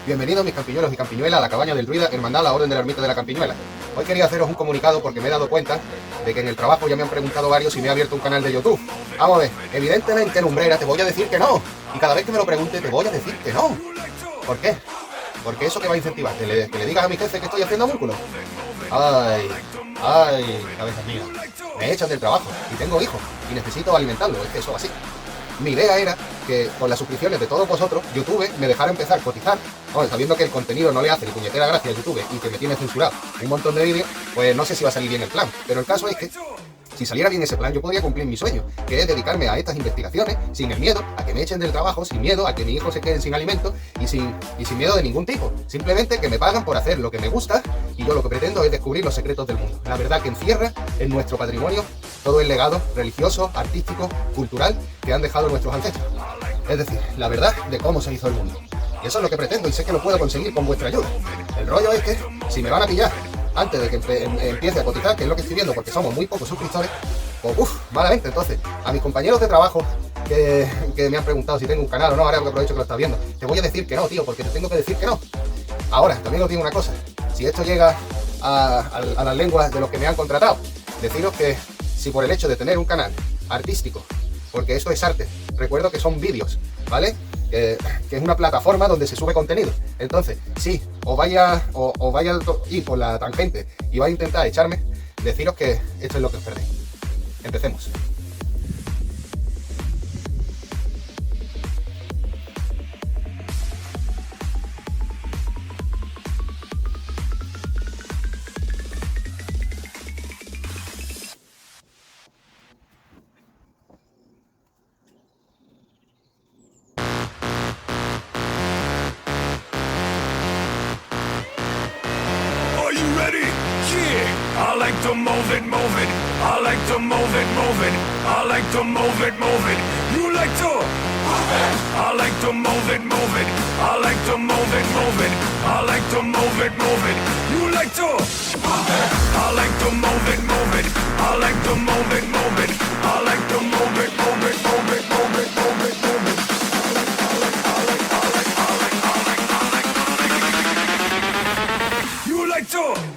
Bienvenidos mis campiñuelos y campiñuelas a la cabaña del druida Hermandad a la Orden de la Ermita de la Campiñuela. Hoy quería haceros un comunicado porque me he dado cuenta de que en el trabajo ya me han preguntado varios si me he abierto un canal de YouTube. Vamos a ver, evidentemente, lumbrera, te voy a decir que no. Y cada vez que me lo pregunte te voy a decir que no. ¿Por qué? Porque eso que va a incentivar, que le digas a mi jefe que estoy haciendo músculo. Ay, cabeza mía. Me echan del trabajo y tengo hijos y necesito alimentarlos, es que eso es así. Mi idea era que con las suscripciones de todos vosotros, YouTube me dejara empezar a cotizar. Bueno, sabiendo que el contenido no le hace ni puñetera gracia a YouTube y que me tiene censurado un montón de vídeos, pues no sé si va a salir bien el plan. Pero el caso es que si saliera bien ese plan, yo podría cumplir mi sueño, que es dedicarme a estas investigaciones sin el miedo a que me echen del trabajo, sin miedo a que mis hijos se queden sin alimento y sin miedo de ningún tipo. Simplemente que me pagan por hacer lo que me gusta y yo lo que pretendo es descubrir los secretos del mundo. La verdad que encierra en nuestro patrimonio todo el legado religioso, artístico, cultural que han dejado nuestros ancestros. Es decir, la verdad de cómo se hizo el mundo. Y eso es lo que pretendo y sé que lo puedo conseguir con vuestra ayuda. El rollo es que si me van a pillar antes de que empiece a cotizar, que es lo que estoy viendo porque somos muy pocos suscriptores, pues malamente. Entonces, a mis compañeros de trabajo que me han preguntado si tengo un canal o no, ahora que aprovecho que lo estás viendo, te voy a decir que no, tío, porque te tengo que decir que no. Ahora, también os digo una cosa, si esto llega a las lenguas de los que me han contratado, deciros que si por el hecho de tener un canal artístico, porque esto es arte, recuerdo que son vídeos, ¿vale? Que es una plataforma donde se sube contenido. Entonces, si os vaya a ir por la tangente y vais a intentar echarme, deciros que esto es lo que os perdéis. Empecemos. I like to move it, move it. I like to move it, move it. I like to move it, move it. You like to move it. I like to move it, move it. I like to move it, move it. I like to move it, move it. You like to move it. I like to move it, move it. I like to move it, move it. I like to move it, move it, move it, move it, move it, move it. You like to.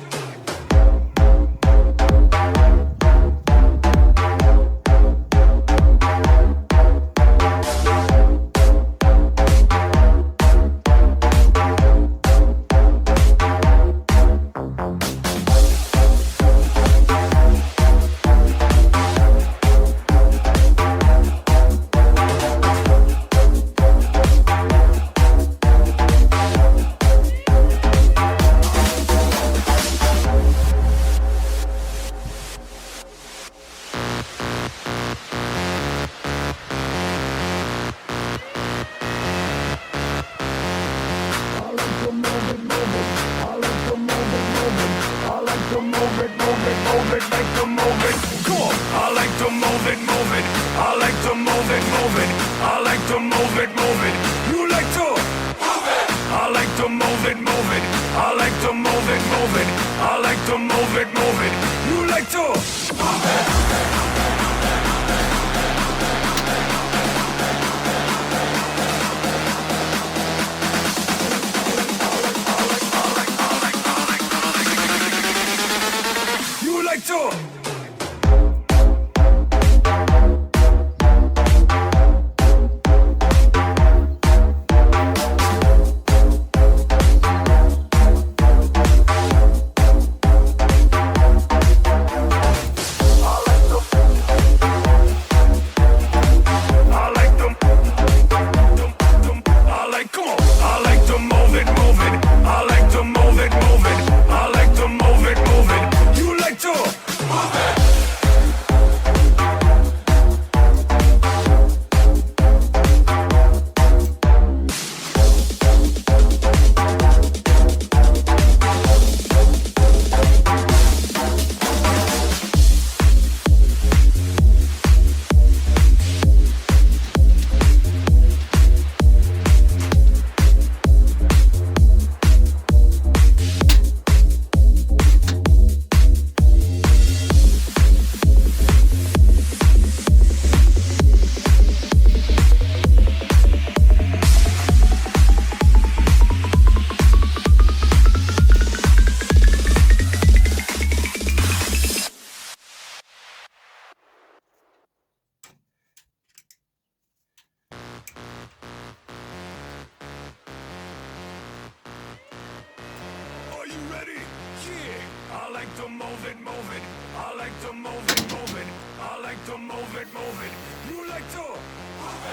I like to move it, move it. I like to move it, move it. I like to move it, move it. You like to.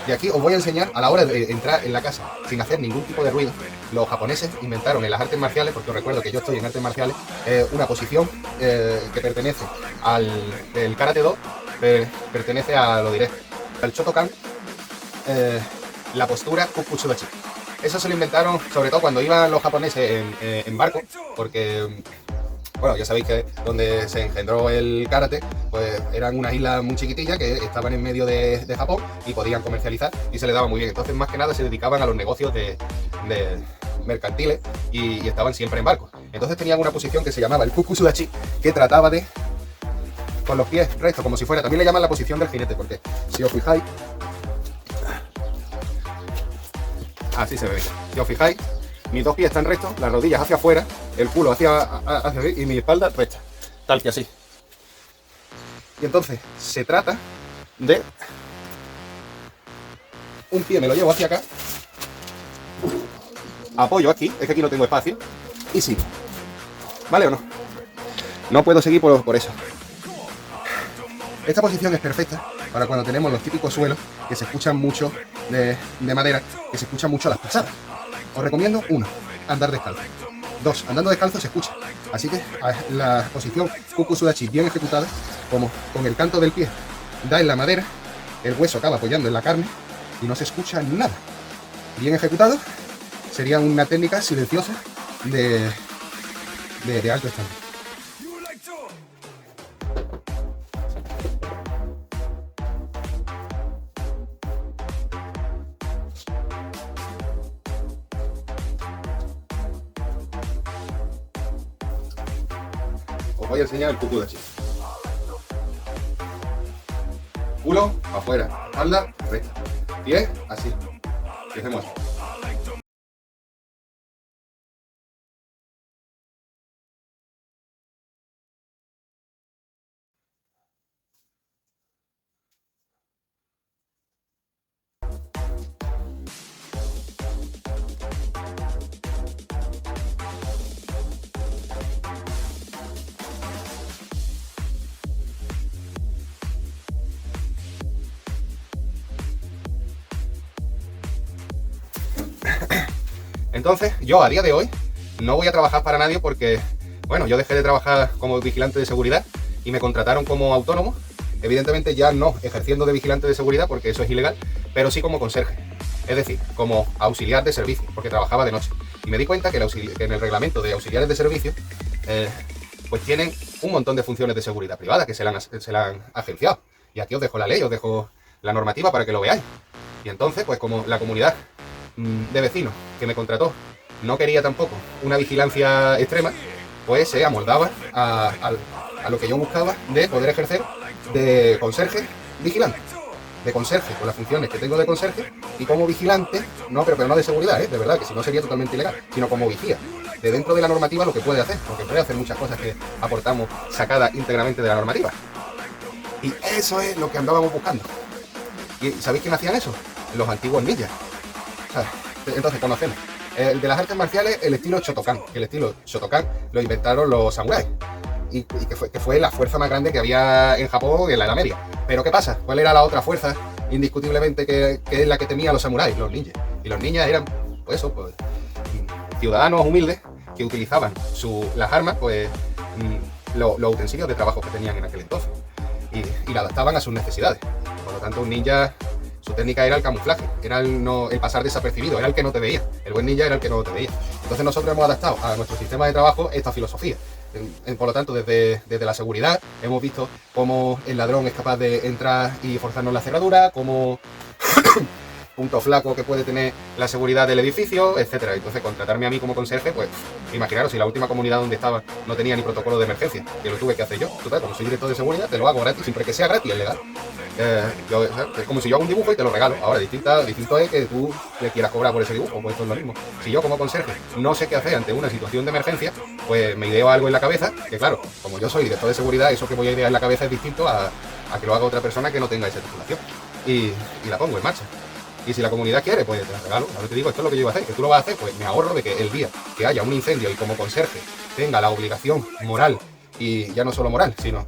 Y aquí os voy a enseñar a la hora de entrar en la casa sin hacer ningún tipo de ruido. Los japoneses inventaron en las artes marciales, porque os recuerdo que yo estoy en artes marciales, una posición que pertenece al el Karate Do, pertenece a, lo diré, al Shotokan, la postura Kukutsudachi. Eso se lo inventaron sobre todo cuando iban los japoneses en barco, porque bueno, ya sabéis que donde se engendró el karate, pues eran unas islas muy chiquitillas que estaban en medio de Japón y podían comercializar y se les daba muy bien. Entonces, más que nada, se dedicaban a los negocios de mercantiles y estaban siempre en barco. Entonces tenían una posición que se llamaba el Kukutsudachi, que trataba de, con los pies rectos, como si fuera, también le llaman la posición del jinete, porque si os fijáis, así se ve, si os fijáis, mis dos pies están rectos, las rodillas hacia afuera, el culo hacia arriba y mi espalda recta, tal que así. Y entonces se trata de un pie me lo llevo hacia acá, apoyo aquí, es que aquí no tengo espacio, y sigo. ¿Vale o no? No puedo seguir por eso. Esta posición es perfecta para cuando tenemos los típicos suelos que se escuchan mucho de madera, que se escuchan mucho las pisadas. Os recomiendo, 1, andar descalzo. 2, andando descalzo se escucha. Así que la posición Kukutsudachi bien ejecutada, como con el canto del pie da en la madera, el hueso acaba apoyando en la carne y no se escucha nada. Bien ejecutado, sería una técnica silenciosa de alto estándar. Os voy a enseñar el Kukutsudachi. Culo afuera, espalda recta, pie así. Y hacemos así. Entonces, yo a día de hoy no voy a trabajar para nadie porque, bueno, yo dejé de trabajar como vigilante de seguridad y me contrataron como autónomo. Evidentemente ya no ejerciendo de vigilante de seguridad porque eso es ilegal, pero sí como conserje. Es decir, como auxiliar de servicio, porque trabajaba de noche. Y me di cuenta que en el reglamento de auxiliares de servicio, pues tienen un montón de funciones de seguridad privada que se la han agenciado. Y aquí os dejo la ley, os dejo la normativa para que lo veáis. Y entonces, pues como la comunidad de vecinos que me contrató no quería tampoco una vigilancia extrema, pues se amoldaba a lo que yo buscaba de poder ejercer de conserje vigilante. De conserje, con las funciones que tengo de conserje, y como vigilante, no, pero no de seguridad, de verdad, que si no sería totalmente ilegal, sino como vigía, de dentro de la normativa lo que puede hacer, porque puede hacer muchas cosas que aportamos sacadas íntegramente de la normativa. Y eso es lo que andábamos buscando. ¿Y sabéis quién hacían eso? Los antiguos ninjas. Entonces conocemos de las artes marciales el estilo Shotokan. El estilo Shotokan lo inventaron los samuráis y que fue la fuerza más grande que había en Japón en la Edad Media. Pero ¿qué pasa? ¿Cuál era la otra fuerza indiscutiblemente que es la que temían los samuráis? Los ninjas. Y los ninjas eran pues eso, pues, ciudadanos humildes que utilizaban las armas, pues los utensilios de trabajo que tenían en aquel entonces y la adaptaban a sus necesidades. Por lo tanto, un ninja, su técnica era el camuflaje, era el pasar desapercibido, era el que no te veía. El buen ninja era el que no te veía. Entonces nosotros hemos adaptado a nuestro sistema de trabajo esta filosofía. Por lo tanto, desde la seguridad hemos visto cómo el ladrón es capaz de entrar y forzarnos la cerradura, cómo punto flaco que puede tener la seguridad del edificio, etcétera. Entonces, contratarme a mí como conserje, pues imaginaros, si la última comunidad donde estaba no tenía ni protocolo de emergencia, que lo tuve que hacer yo. Total, como soy director de seguridad, te lo hago gratis, siempre que sea gratis, es legal. Es como si yo hago un dibujo y te lo regalo. Ahora, distinto es que tú le quieras cobrar por ese dibujo, pues esto es lo mismo. Si yo como conserje no sé qué hacer ante una situación de emergencia, pues me ideo algo en la cabeza, que claro, como yo soy director de seguridad, eso que voy a idear en la cabeza es distinto a que lo haga otra persona que no tenga esa titulación. Y la pongo en marcha. Y si la comunidad quiere, pues te la regalo. Ahora te digo, esto es lo que yo iba a hacer, que tú lo vas a hacer, pues me ahorro de que el día que haya un incendio y como conserje tenga la obligación moral, y ya no solo moral, sino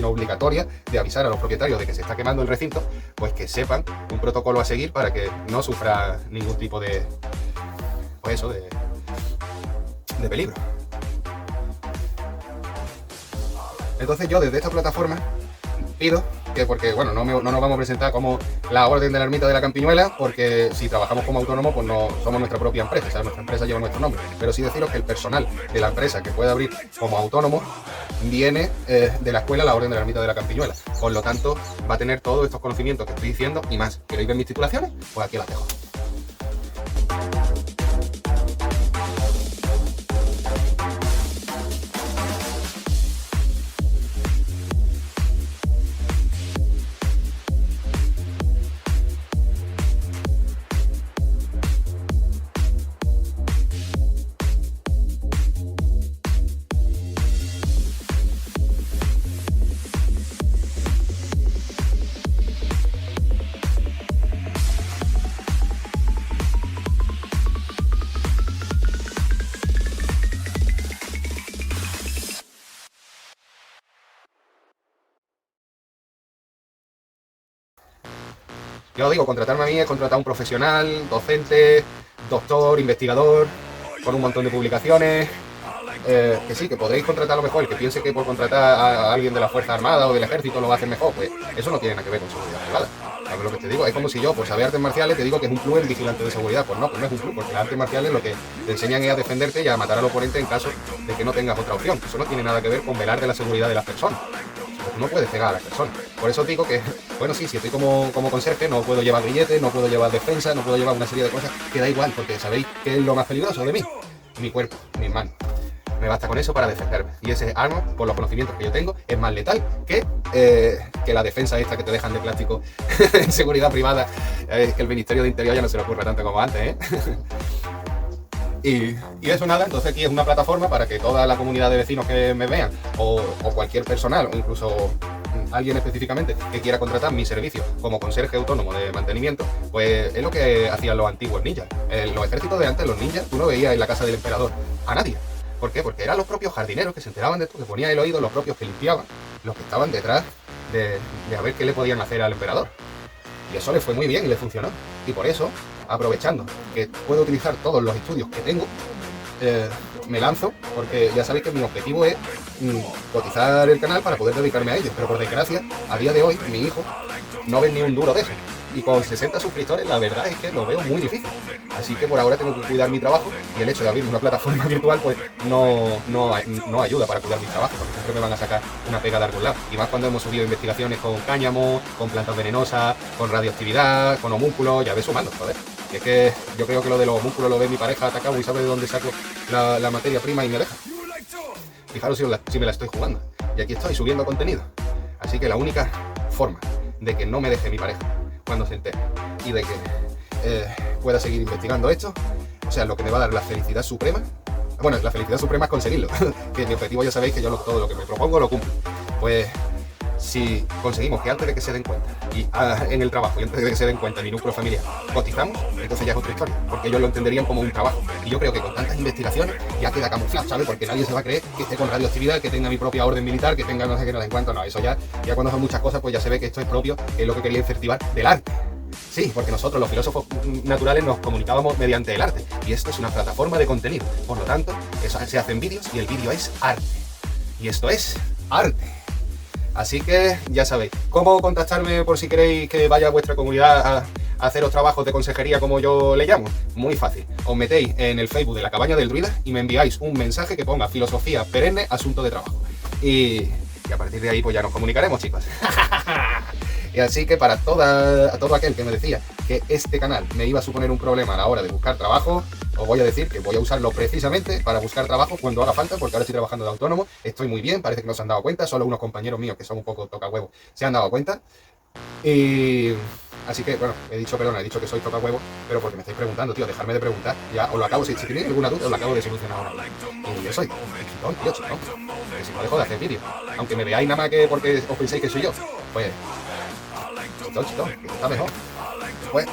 obligatoria, de avisar a los propietarios de que se está quemando el recinto, pues que sepan un protocolo a seguir para que no sufra ningún tipo de, pues eso, de peligro. Entonces yo desde esta plataforma pido que, porque bueno, no nos vamos a presentar como la Orden de la Ermita de la Campiñuela, porque si trabajamos como autónomos, pues no somos nuestra propia empresa, o sea, nuestra empresa lleva nuestro nombre, pero sí deciros que el personal de la empresa que puede abrir como autónomo viene de la escuela La Orden de la Ermita de la Campiñuela, por lo tanto va a tener todos estos conocimientos que estoy diciendo y más. ¿Queréis ver mis titulaciones? Pues aquí las dejo. Ya os digo, contratarme a mí es contratar a un profesional, docente, doctor, investigador, con un montón de publicaciones. Que sí, que podréis contratar a lo mejor, el que piense que por contratar a alguien de la Fuerza Armada o del Ejército lo va a hacer mejor, pues eso no tiene nada que ver con seguridad privada. ¿Sabes lo que te digo? Es como si yo, por saber artes marciales, te digo que es un plus en vigilante de seguridad. Pues no es un plus, porque las artes marciales lo que te enseñan es a defenderte y a matar al oponente en caso de que no tengas otra opción. Eso no tiene nada que ver con velar de la seguridad de las personas. No puedes pegar a las personas. Por eso os digo que, bueno, sí, si estoy como conserje, no puedo llevar grilletes, no puedo llevar defensa, no puedo llevar una serie de cosas que da igual, porque sabéis que es lo más peligroso de mí. Mi cuerpo, mis manos. Me basta con eso para defenderme. Y ese arma, por los conocimientos que yo tengo, es más letal que la defensa esta que te dejan de plástico en seguridad privada. Es que el Ministerio de Interior ya no se le ocurre tanto como antes, ¿eh? Y eso nada, entonces aquí es una plataforma para que toda la comunidad de vecinos que me vean, o cualquier personal, o incluso alguien específicamente que quiera contratar mi servicio como conserje autónomo de mantenimiento, pues es lo que hacían los antiguos ninjas. Los ejércitos de antes, los ninjas, tú no veías en la casa del emperador a nadie. ¿Por qué? Porque eran los propios jardineros que se enteraban de esto, que ponían el oído, los propios que limpiaban, los que estaban detrás de a ver qué le podían hacer al emperador. Y eso le fue muy bien y le funcionó. Y por eso, aprovechando que puedo utilizar todos los estudios que tengo, me lanzo, porque ya sabéis que mi objetivo es cotizar el canal para poder dedicarme a ello. Pero por desgracia, a día de hoy, mi hijo no ve ni un duro de eso. Y con 60 suscriptores, la verdad es que lo veo muy difícil. Así que por ahora tengo que cuidar mi trabajo, y el hecho de abrir una plataforma virtual pues no ayuda para cuidar mi trabajo, porque siempre me van a sacar una pega de algún lado. Y más cuando hemos subido investigaciones con cáñamo, con plantas venenosas, con radioactividad, con homúnculos, ya ves sumando, joder. Y es que yo creo que lo de los homúnculos lo ve mi pareja atacado y sabe de dónde saco la materia prima y me deja. Fijaros si me la estoy jugando. Y aquí estoy subiendo contenido. Así que la única forma de que no me deje mi pareja cuando se entere y de que pueda seguir investigando esto, o sea, lo que me va a dar la felicidad suprema, bueno, la felicidad suprema es conseguirlo, que mi objetivo ya sabéis que yo todo lo que me propongo lo cumplo. Pues si conseguimos que antes de que se den cuenta, y en el trabajo, y antes de que se den cuenta mi núcleo familiar, cotizamos, entonces ya es otra historia, porque ellos lo entenderían como un trabajo. Y yo creo que con tantas investigaciones ya queda camuflado, ¿sabes? Porque nadie se va a creer que esté con radioactividad, que tenga mi propia orden militar, que tenga no sé qué, no sé cuánto. No, eso ya cuando son muchas cosas, pues ya se ve que esto es propio, que es lo que quería incentivar del arte. Sí, porque nosotros los filósofos naturales nos comunicábamos mediante el arte, y esto es una plataforma de contenido. Por lo tanto, eso se hacen vídeos y el vídeo es arte. Y esto es arte. Así que ya sabéis, ¿cómo contactarme por si queréis que vaya a vuestra comunidad a haceros trabajos de consejería como yo le llamo? Muy fácil, os metéis en el Facebook de la Cabaña del Druida y me enviáis un mensaje que ponga filosofía perenne, asunto de trabajo. Y a partir de ahí pues ya nos comunicaremos, chicos. Y así que para todo aquel que me decía que este canal me iba a suponer un problema a la hora de buscar trabajo, os voy a decir que voy a usarlo precisamente para buscar trabajo cuando haga falta, porque ahora estoy trabajando de autónomo, estoy muy bien, parece que no se han dado cuenta, solo unos compañeros míos que son un poco tocahuevos se han dado cuenta. Y así que, bueno, he dicho que soy tocahuevos, pero porque me estáis preguntando, tío, dejarme de preguntar, ya os lo acabo, si tenéis alguna duda, os lo acabo de solucionar ahora. Y yo soy chitón, tío, chitón, que si no dejo de hacer vídeos, aunque me veáis nada más que porque os penséis que soy yo, pues chitón, que está mejor. Pues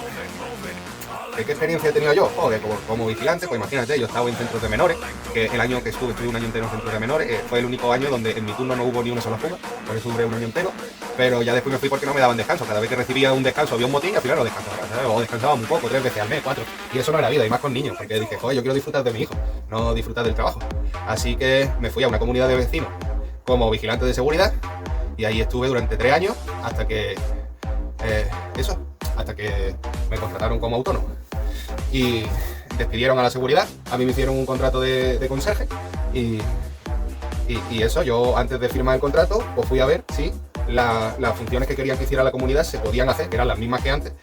¿Qué experiencia he tenido yo? Joder, como vigilante, pues imagínate, yo he estado en centros de menores, que el año que estuve un año entero en centros de menores, fue el único año donde en mi turno no hubo ni una sola fuga, por eso duré un año entero, pero ya después me fui porque no me daban descanso. Cada vez que recibía un descanso había un motín y al final no descansaba, ¿sabes? O descansaba muy poco, 3 veces al mes, 4, y eso no era vida, y más con niños, porque dije, joder, yo quiero disfrutar de mi hijo, no disfrutar del trabajo. Así que me fui a una comunidad de vecinos como vigilante de seguridad, y ahí estuve durante 3 años hasta que hasta que me contrataron como autónomo y despidieron a la seguridad. A mí me hicieron un contrato de conserje y eso, yo antes de firmar el contrato pues fui a ver si las funciones que querían que hiciera la comunidad se podían hacer, que eran las mismas que antes,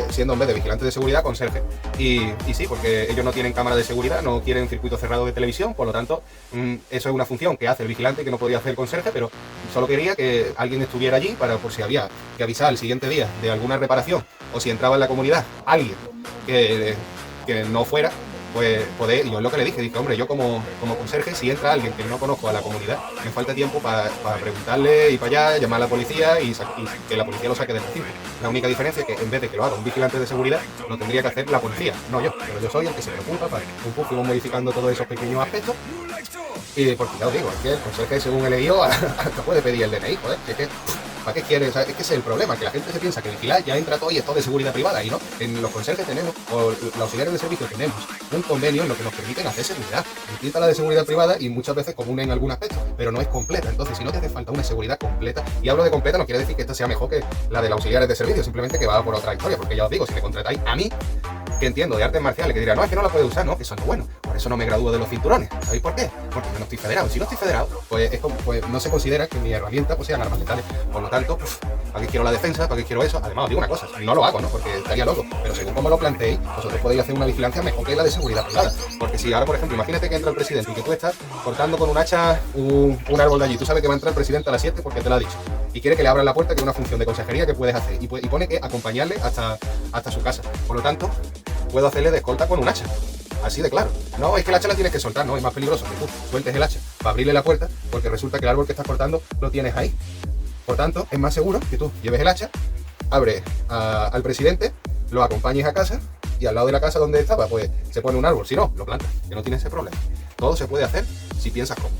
siendo en vez de vigilante de seguridad, conserje. Y sí, porque ellos no tienen cámara de seguridad, no quieren circuito cerrado de televisión, por lo tanto, eso es una función que hace el vigilante que no podía hacer el conserje, pero solo quería que alguien estuviera allí para, por si había que avisar el siguiente día de alguna reparación, o si entraba en la comunidad alguien que no fuera, pues poder. Yo es lo que le dije, hombre, yo como conserje, si entra alguien que no conozco a la comunidad, me falta tiempo para preguntarle, ir para allá, llamar a la policía y que la policía lo saque del recinto. La única diferencia es que en vez de que lo haga un vigilante de seguridad, lo tendría que hacer la policía, no yo, pero yo soy el que se preocupa para un poco fuimos modificando todos esos pequeños aspectos. Y porque ya os digo, es que el conserje, según he leído, hasta puede pedir el DNI, joder, es que ¿para qué quiere? O sea, es que ese es el problema, que la gente se piensa que vigilar ya entra todo y es todo de seguridad privada, y no. En los conserjes tenemos, o los auxiliares de servicio tenemos, un convenio en lo que nos permiten hacer seguridad. Distinta a la de seguridad privada y muchas veces común en algún aspecto, pero no es completa. Entonces, si no te hace falta una seguridad completa, y hablo de completa no quiere decir que esta sea mejor que la de los auxiliares de servicio, simplemente que va por otra historia, porque ya os digo, si me contratáis a mí, que entiendo de artes marciales, que dirá, no, es que no la puede usar, no, que eso no es bueno. Por eso no me gradúo de los cinturones. ¿Sabéis por qué? Porque yo no estoy federado. Si no estoy federado, pues, pues no se considera que mi herramienta pues sean armas letales. Por lo tanto, ¿para qué quiero la defensa? ¿Para qué quiero eso? Además, os digo una cosa, no lo hago, ¿no? Porque estaría loco. Pero según como lo planteéis, vosotros podéis hacer una vigilancia mejor que la de seguridad privada. Porque si ahora, por ejemplo, imagínate que entra el presidente y que tú estás cortando con un hacha un árbol de allí. Tú sabes que va a entrar el presidente a las 7 porque te lo ha dicho. Y quiere que le abran la puerta, que es una función de consejería que puedes hacer. Y pone que acompañarle hasta su casa. Por lo tanto, puedo hacerle de escolta con un hacha. Así de claro. No, es que el hacha la tienes que soltar, no, es más peligroso que tú sueltes el hacha para abrirle la puerta, porque resulta que el árbol que estás cortando lo tienes ahí. Por tanto, es más seguro que tú lleves el hacha, abres al presidente, lo acompañes a casa y al lado de la casa donde estaba, pues se pone un árbol. Si no, lo plantas, que no tiene ese problema. Todo se puede hacer si piensas cómo.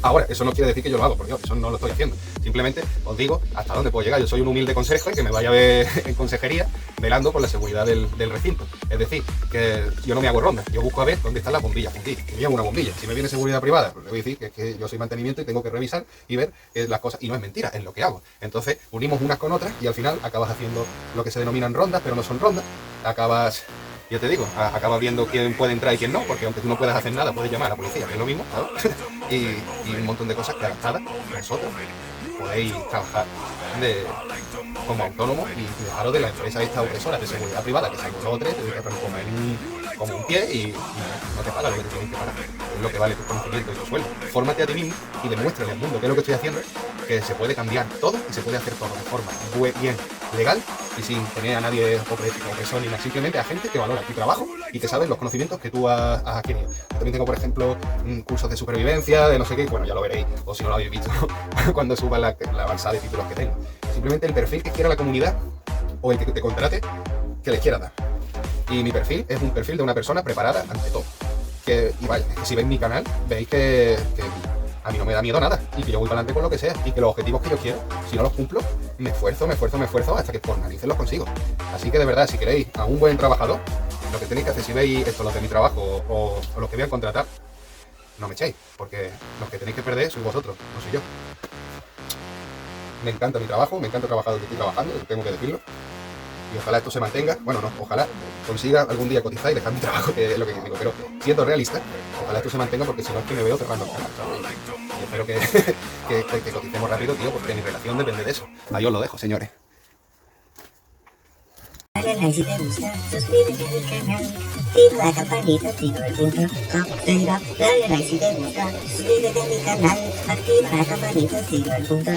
Ahora, eso no quiere decir que yo lo hago, porque eso no lo estoy haciendo. Simplemente os digo hasta dónde puedo llegar. Yo soy un humilde conserje que me vaya a ver en consejería velando por la seguridad del recinto. Es decir, que yo no me hago ronda. Yo busco a ver dónde están las bombillas fundidas. Que me llevo una bombilla. Si me viene seguridad privada, pues le voy a decir que es que yo soy mantenimiento y tengo que revisar y ver las cosas. Y no es mentira, es lo que hago. Entonces, unimos unas con otras y al final acabas haciendo lo que se denominan rondas, pero no son rondas. Acabas... Yo te digo, acaba viendo quién puede entrar y quién no, porque aunque tú no puedas hacer nada, puedes llamar a la policía, que es lo mismo, ¿sabes? y un montón de cosas que adaptadas vosotros podéis trabajar como autónomo y dejaros de la empresa esta opresora de seguridad privada, que salgo 2 o 3, te dejan como un pie y no te paga lo que te tienes que pagar. Es lo que vale tu conocimiento y tu sueldo. Fórmate a ti mismo y demuéstrale al mundo que es lo que estoy haciendo, que se puede cambiar todo y se puede hacer todo de forma bien, legal y sin tener a nadie opresor ni nada, simplemente a gente que valora tu trabajo y que sabe los conocimientos que tú has adquirido. También tengo, por ejemplo, cursos de supervivencia, de no sé qué, bueno, ya lo veréis, o si no lo habéis visto, cuando suba la avanzada de títulos que tengo. Simplemente el perfil que quiera la comunidad o el que te contrate, que les quiera dar. Y mi perfil es un perfil de una persona preparada ante todo. Y vaya, si veis mi canal, veis que a mí no me da miedo nada y que yo voy para adelante con lo que sea y que los objetivos que yo quiero, si no los cumplo, me esfuerzo hasta que por narices los consigo. Así que de verdad, si queréis a un buen trabajador, lo que tenéis que hacer, si veis esto, los de mi trabajo o los que voy a contratar, no me echéis, porque los que tenéis que perder sois vosotros, no soy yo. Me encanta mi trabajo, me encanta trabajar donde estoy trabajando, tengo que decirlo. Y ojalá esto se mantenga, bueno, no, ojalá consiga algún día cotizar y dejar mi trabajo, que es lo que digo, pero siendo realista, ojalá esto se mantenga porque si no es que me veo cerrando el canal, ¿sabes? Y espero que coticemos rápido, tío, porque mi relación depende de eso. Ahí os lo dejo, señores. Dale like si te gusta, suscríbete al canal, activa la campanita, activa el punto, dale like si te gusta, suscríbete a mi canal, activa la campanita, activa el punto,